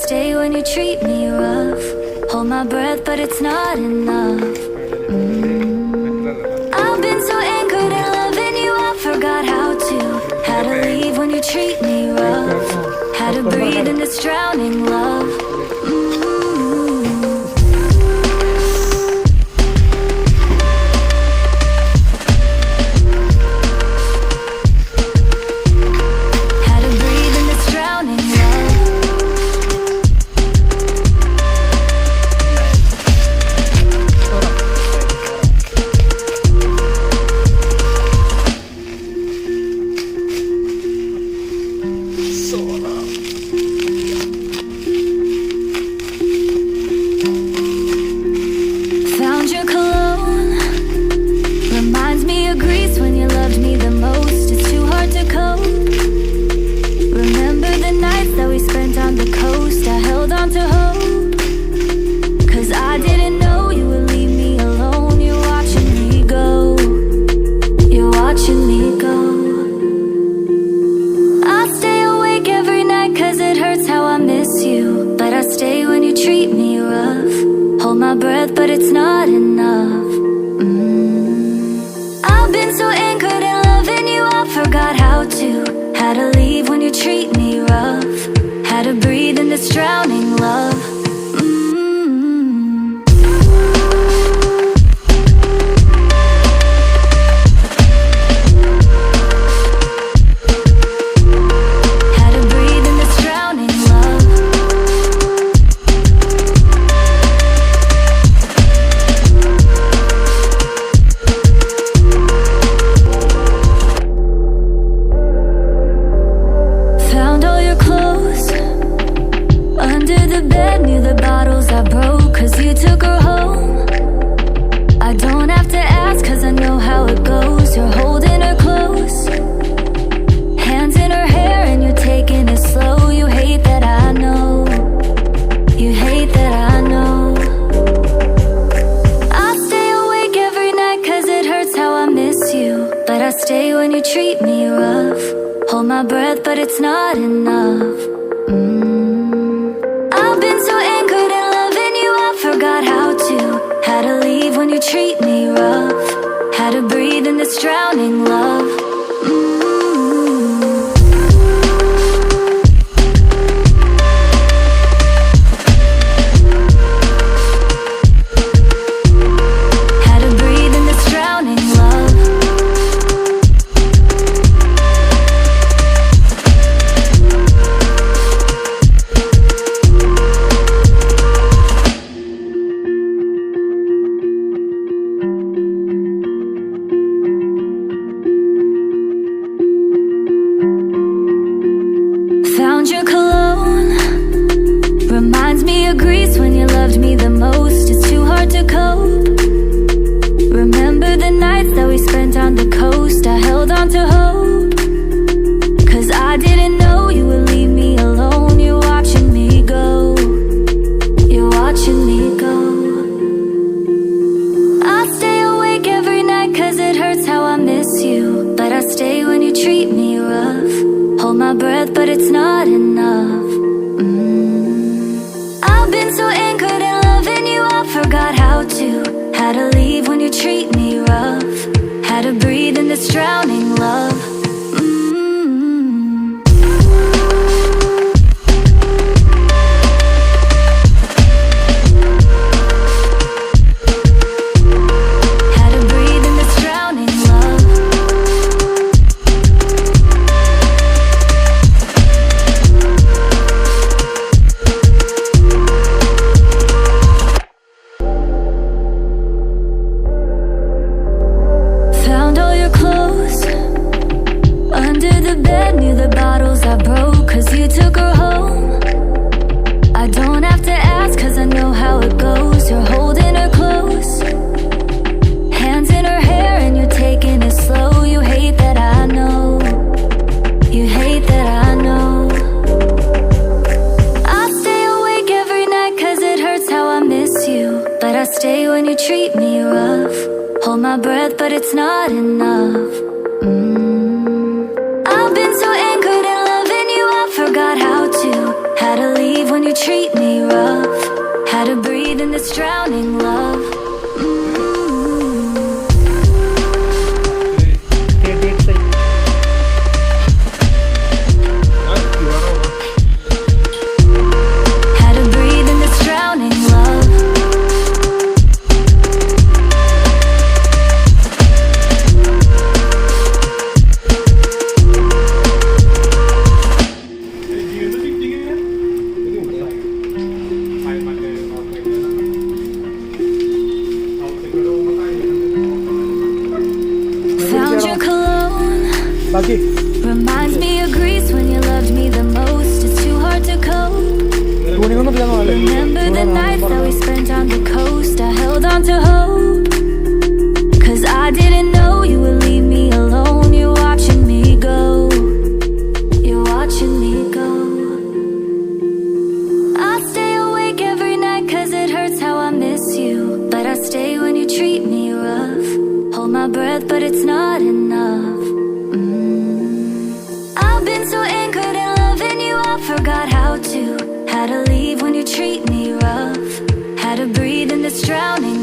stay when you treat me rough. Hold my breath, but it's not enough. I've been so anchored in loving you, I forgot how to. Had to leave when you treat me rough. Had to breathe in this drowning love. But it's not enough. I've been so anchored in loving you, I forgot how to. Had to leave when you treat me rough. Had to breathe in this drowning love. Stay when you treat me rough. Hold my breath, but it's not enough. I've been so anchored in loving you, I forgot how to. Had to leave when you treat me rough. Had to breathe in this drowning love. Found your cologne. Reminds me of Greece when you loved me the most. It's too hard to cope. Remember the nights that we spent on the coast. I held on to hope, 'cause I didn't know you would leave me alone. You're watching me go. You're watching me go. I stay awake every night 'cause it hurts how I miss you. But I stay when you treat me rough. Hold my breath, but it's not enough. I've been so anchored in loving you, I forgot how to. Had to leave when you treat me rough. Had to breathe in this drowning love. Found all your clothes. this drowning love. Had to breathe in this drowning love. Found your cologne. Reminds me of Greece when you loved me the most. It's too hard to cope. Remember the nights that we spent on the coast. I held on to hope, 'cause I didn't know you would leave me alone. You're watching me go. You're watching me go. I stay awake every night 'cause it hurts how I miss you. But I stay when you treat me rough. Hold my breath, but it's not enough. I've been so anchored in loving you, I forgot how to. Had to leave when you treat me rough. Had to breathe in this drowning